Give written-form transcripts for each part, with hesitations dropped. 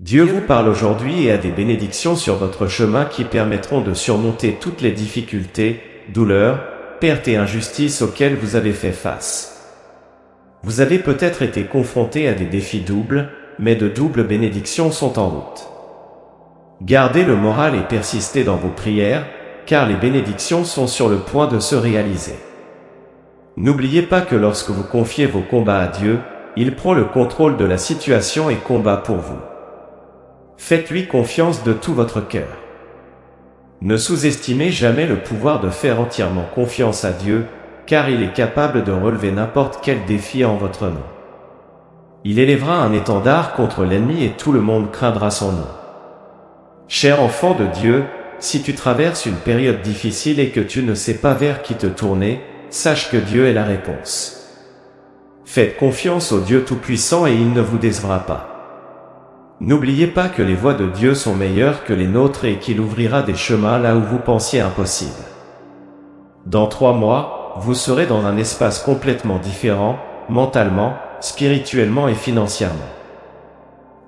Dieu vous parle aujourd'hui et a des bénédictions sur votre chemin qui permettront de surmonter toutes les difficultés, douleurs, pertes et injustices auxquelles vous avez fait face. Vous avez peut-être été confronté à des défis doubles, mais de doubles bénédictions sont en route. Gardez le moral et persistez dans vos prières, car les bénédictions sont sur le point de se réaliser. N'oubliez pas que lorsque vous confiez vos combats à Dieu, il prend le contrôle de la situation et combat pour vous. Faites-lui confiance de tout votre cœur. Ne sous-estimez jamais le pouvoir de faire entièrement confiance à Dieu, car il est capable de relever n'importe quel défi en votre nom. Il élèvera un étendard contre l'ennemi et tout le monde craindra son nom. Cher enfant de Dieu, si tu traverses une période difficile et que tu ne sais pas vers qui te tourner, sache que Dieu est la réponse. Faites confiance au Dieu Tout-Puissant et il ne vous décevra pas. N'oubliez pas que les voies de Dieu sont meilleures que les nôtres et qu'il ouvrira des chemins là où vous pensiez impossible. Dans 3 mois, vous serez dans un espace complètement différent, mentalement, spirituellement et financièrement.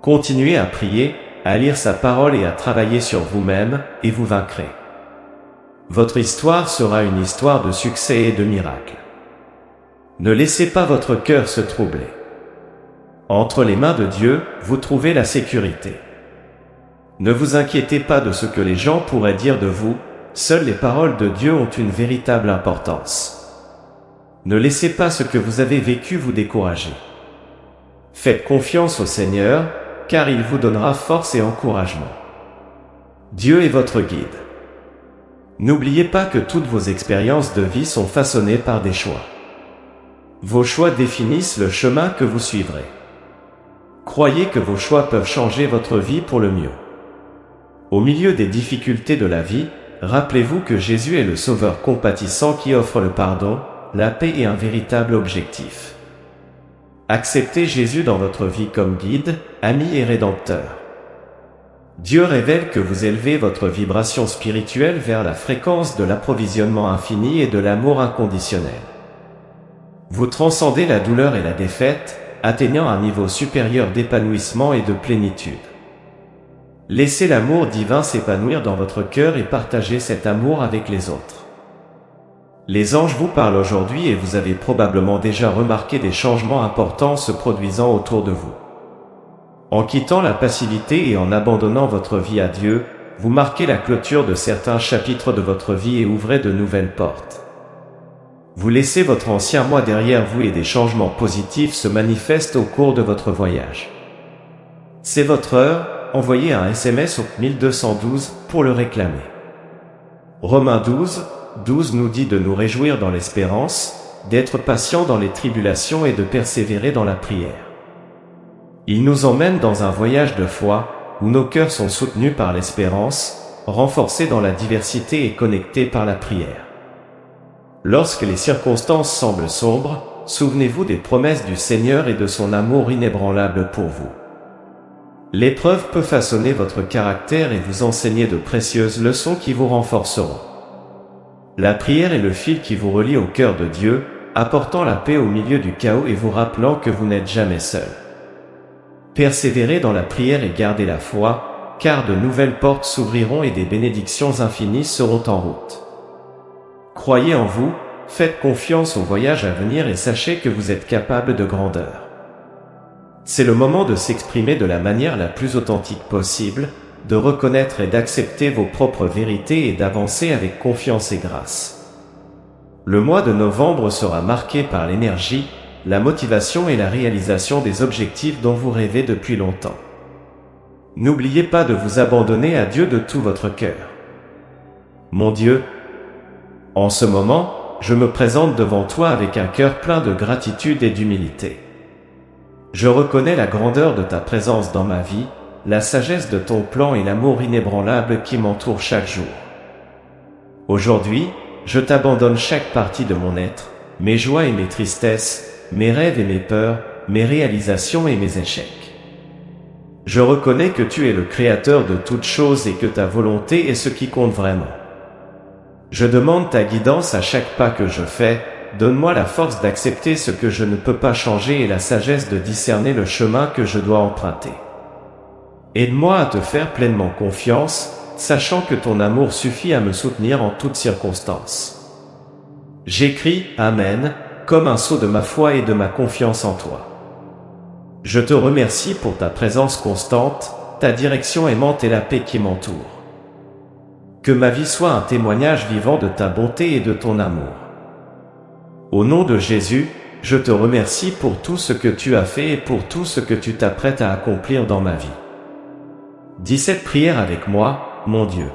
Continuez à prier, à lire sa parole et à travailler sur vous-même, et vous vaincrez. Votre histoire sera une histoire de succès et de miracles. Ne laissez pas votre cœur se troubler. Entre les mains de Dieu, vous trouvez la sécurité. Ne vous inquiétez pas de ce que les gens pourraient dire de vous, seules les paroles de Dieu ont une véritable importance. Ne laissez pas ce que vous avez vécu vous décourager. Faites confiance au Seigneur, car il vous donnera force et encouragement. Dieu est votre guide. N'oubliez pas que toutes vos expériences de vie sont façonnées par des choix. Vos choix définissent le chemin que vous suivrez. Croyez que vos choix peuvent changer votre vie pour le mieux. Au milieu des difficultés de la vie, rappelez-vous que Jésus est le Sauveur compatissant qui offre le pardon, la paix et un véritable objectif. Acceptez Jésus dans votre vie comme guide, ami et rédempteur. Dieu révèle que vous élevez votre vibration spirituelle vers la fréquence de l'approvisionnement infini et de l'amour inconditionnel. Vous transcendez la douleur et la défaite, atteignant un niveau supérieur d'épanouissement et de plénitude. Laissez l'amour divin s'épanouir dans votre cœur et partagez cet amour avec les autres. Les anges vous parlent aujourd'hui et vous avez probablement déjà remarqué des changements importants se produisant autour de vous. En quittant la passivité et en abandonnant votre vie à Dieu, vous marquez la clôture de certains chapitres de votre vie et ouvrez de nouvelles portes. Vous laissez votre ancien moi derrière vous et des changements positifs se manifestent au cours de votre voyage. C'est votre heure, envoyez un SMS au 1212 pour le réclamer. Romains 12 nous dit de nous réjouir dans l'espérance, d'être patient dans les tribulations et de persévérer dans la prière. Il nous emmène dans un voyage de foi, où nos cœurs sont soutenus par l'espérance, renforcés dans la diversité et connectés par la prière. Lorsque les circonstances semblent sombres, souvenez-vous des promesses du Seigneur et de son amour inébranlable pour vous. L'épreuve peut façonner votre caractère et vous enseigner de précieuses leçons qui vous renforceront. La prière est le fil qui vous relie au cœur de Dieu, apportant la paix au milieu du chaos et vous rappelant que vous n'êtes jamais seul. Persévérez dans la prière et gardez la foi, car de nouvelles portes s'ouvriront et des bénédictions infinies seront en route. Croyez en vous, faites confiance au voyage à venir et sachez que vous êtes capable de grandeur. C'est le moment de s'exprimer de la manière la plus authentique possible, de reconnaître et d'accepter vos propres vérités et d'avancer avec confiance et grâce. Le mois de novembre sera marqué par l'énergie, la motivation et la réalisation des objectifs dont vous rêvez depuis longtemps. N'oubliez pas de vous abandonner à Dieu de tout votre cœur. Mon Dieu, en ce moment, je me présente devant toi avec un cœur plein de gratitude et d'humilité. Je reconnais la grandeur de ta présence dans ma vie, la sagesse de ton plan et l'amour inébranlable qui m'entoure chaque jour. Aujourd'hui, je t'abandonne chaque partie de mon être, mes joies et mes tristesses, mes rêves et mes peurs, mes réalisations et mes échecs. Je reconnais que tu es le créateur de toutes choses et que ta volonté est ce qui compte vraiment. Je demande ta guidance à chaque pas que je fais, donne-moi la force d'accepter ce que je ne peux pas changer et la sagesse de discerner le chemin que je dois emprunter. Aide-moi à te faire pleinement confiance, sachant que ton amour suffit à me soutenir en toutes circonstances. J'écris « Amen » comme un sceau de ma foi et de ma confiance en toi. Je te remercie pour ta présence constante, ta direction aimante et la paix qui m'entoure. Que ma vie soit un témoignage vivant de ta bonté et de ton amour. Au nom de Jésus, je te remercie pour tout ce que tu as fait et pour tout ce que tu t'apprêtes à accomplir dans ma vie. Dis cette prière avec moi, mon Dieu.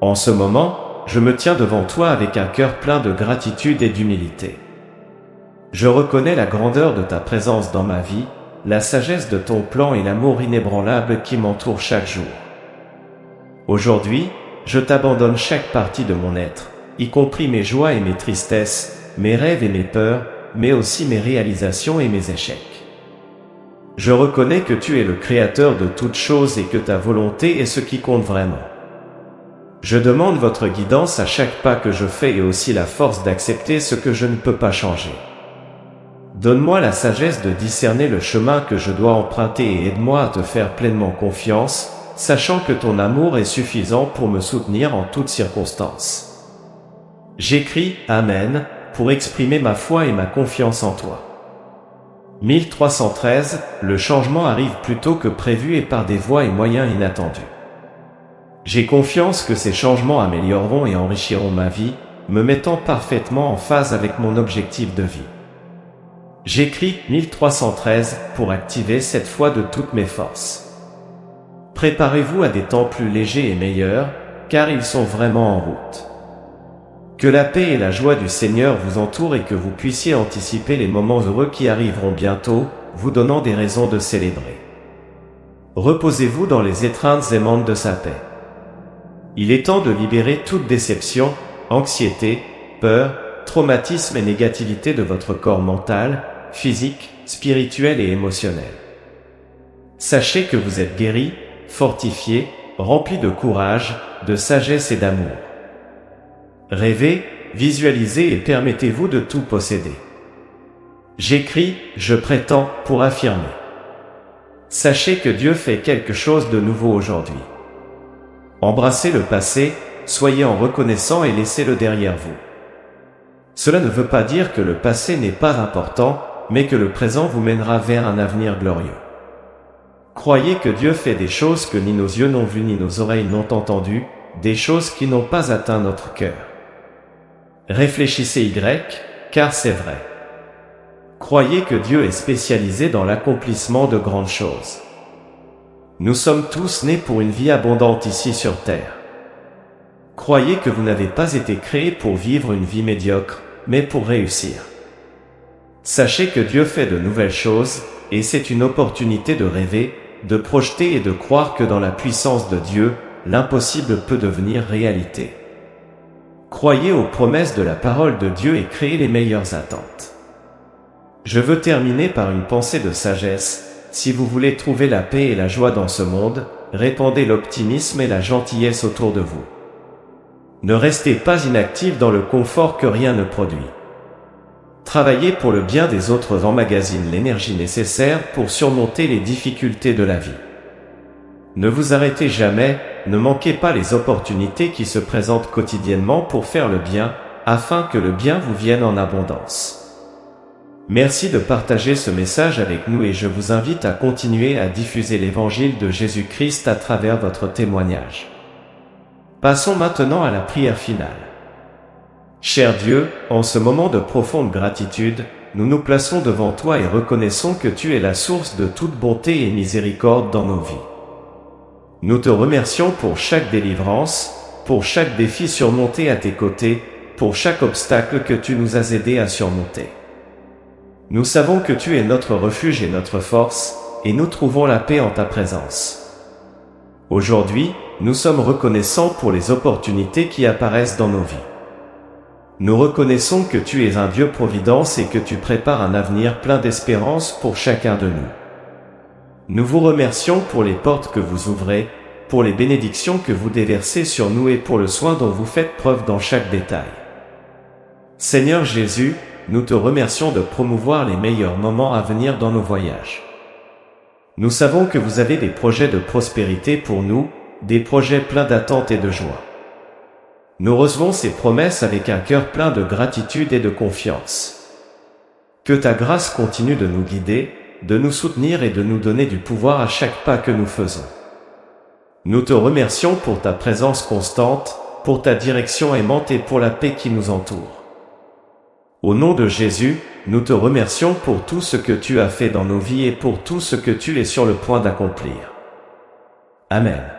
En ce moment, je me tiens devant toi avec un cœur plein de gratitude et d'humilité. Je reconnais la grandeur de ta présence dans ma vie, la sagesse de ton plan et l'amour inébranlable qui m'entoure chaque jour. Aujourd'hui, je t'abandonne chaque partie de mon être, y compris mes joies et mes tristesses, mes rêves et mes peurs, mais aussi mes réalisations et mes échecs. Je reconnais que tu es le créateur de toutes choses et que ta volonté est ce qui compte vraiment. Je demande votre guidance à chaque pas que je fais et aussi la force d'accepter ce que je ne peux pas changer. Donne-moi la sagesse de discerner le chemin que je dois emprunter et aide-moi à te faire pleinement confiance, sachant que ton amour est suffisant pour me soutenir en toutes circonstances. J'écris « Amen » pour exprimer ma foi et ma confiance en toi. 1313, le changement arrive plus tôt que prévu et par des voies et moyens inattendus. J'ai confiance que ces changements amélioreront et enrichiront ma vie, me mettant parfaitement en phase avec mon objectif de vie. J'écris 1313 pour activer cette foi de toutes mes forces. Préparez-vous à des temps plus légers et meilleurs, car ils sont vraiment en route. Que la paix et la joie du Seigneur vous entourent et que vous puissiez anticiper les moments heureux qui arriveront bientôt, vous donnant des raisons de célébrer. Reposez-vous dans les étreintes aimantes de sa paix. Il est temps de libérer toute déception, anxiété, peur, traumatisme et négativité de votre corps mental, physique, spirituel et émotionnel. Sachez que vous êtes guéri, fortifié, rempli de courage, de sagesse et d'amour. Rêvez, visualisez et permettez-vous de tout posséder. J'écris, je prétends, pour affirmer. Sachez que Dieu fait quelque chose de nouveau aujourd'hui. Embrassez le passé, soyez en reconnaissant et laissez-le derrière vous. Cela ne veut pas dire que le passé n'est pas important, mais que le présent vous mènera vers un avenir glorieux. Croyez que Dieu fait des choses que ni nos yeux n'ont vues ni nos oreilles n'ont entendues, des choses qui n'ont pas atteint notre cœur. Réfléchissez car c'est vrai. Croyez que Dieu est spécialisé dans l'accomplissement de grandes choses. Nous sommes tous nés pour une vie abondante ici sur terre. Croyez que vous n'avez pas été créés pour vivre une vie médiocre, mais pour réussir. Sachez que Dieu fait de nouvelles choses, et c'est une opportunité de rêver, de projeter et de croire que dans la puissance de Dieu, l'impossible peut devenir réalité. Croyez aux promesses de la parole de Dieu et créez les meilleures attentes. Je veux terminer par une pensée de sagesse. Si vous voulez trouver la paix et la joie dans ce monde, répandez l'optimisme et la gentillesse autour de vous. Ne restez pas inactif dans le confort que rien ne produit. Travaillez pour le bien des autres, emmagasine l'énergie nécessaire pour surmonter les difficultés de la vie. Ne vous arrêtez jamais, ne manquez pas les opportunités qui se présentent quotidiennement pour faire le bien, afin que le bien vous vienne en abondance. Merci de partager ce message avec nous et je vous invite à continuer à diffuser l'évangile de Jésus-Christ à travers votre témoignage. Passons maintenant à la prière finale. Cher Dieu, en ce moment de profonde gratitude, nous nous plaçons devant toi et reconnaissons que tu es la source de toute bonté et miséricorde dans nos vies. Nous te remercions pour chaque délivrance, pour chaque défi surmonté à tes côtés, pour chaque obstacle que tu nous as aidés à surmonter. Nous savons que tu es notre refuge et notre force, et nous trouvons la paix en ta présence. Aujourd'hui, nous sommes reconnaissants pour les opportunités qui apparaissent dans nos vies. Nous reconnaissons que tu es un Dieu providence et que tu prépares un avenir plein d'espérance pour chacun de nous. Nous vous remercions pour les portes que vous ouvrez, pour les bénédictions que vous déversez sur nous et pour le soin dont vous faites preuve dans chaque détail. Seigneur Jésus, nous te remercions de promouvoir les meilleurs moments à venir dans nos voyages. Nous savons que vous avez des projets de prospérité pour nous, des projets pleins d'attente et de joie. Nous recevons ces promesses avec un cœur plein de gratitude et de confiance. Que ta grâce continue de nous guider, de nous soutenir et de nous donner du pouvoir à chaque pas que nous faisons. Nous te remercions pour ta présence constante, pour ta direction aimante et pour la paix qui nous entoure. Au nom de Jésus, nous te remercions pour tout ce que tu as fait dans nos vies et pour tout ce que tu es sur le point d'accomplir. Amen.